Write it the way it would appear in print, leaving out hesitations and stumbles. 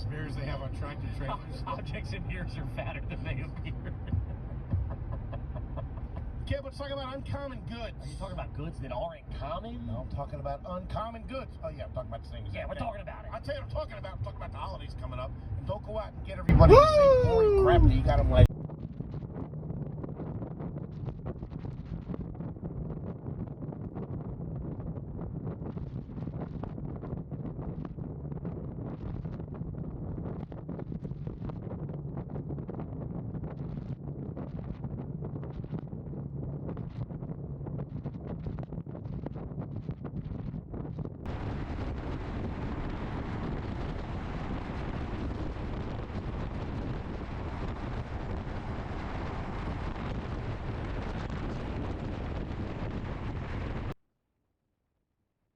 those mirrors they have on tractor trailers. Objects in mirrors are fatter than they appear. Okay, let's talk about uncommon goods. Are you talking about goods that are in common? No, I'm talking about uncommon goods. Oh, yeah, I'm talking about the same. Yeah, we're talking about it. I'll tell you what I'm talking about. I'm talking about the holidays coming up. And don't go out and get everybody the same boring crap that you got them like.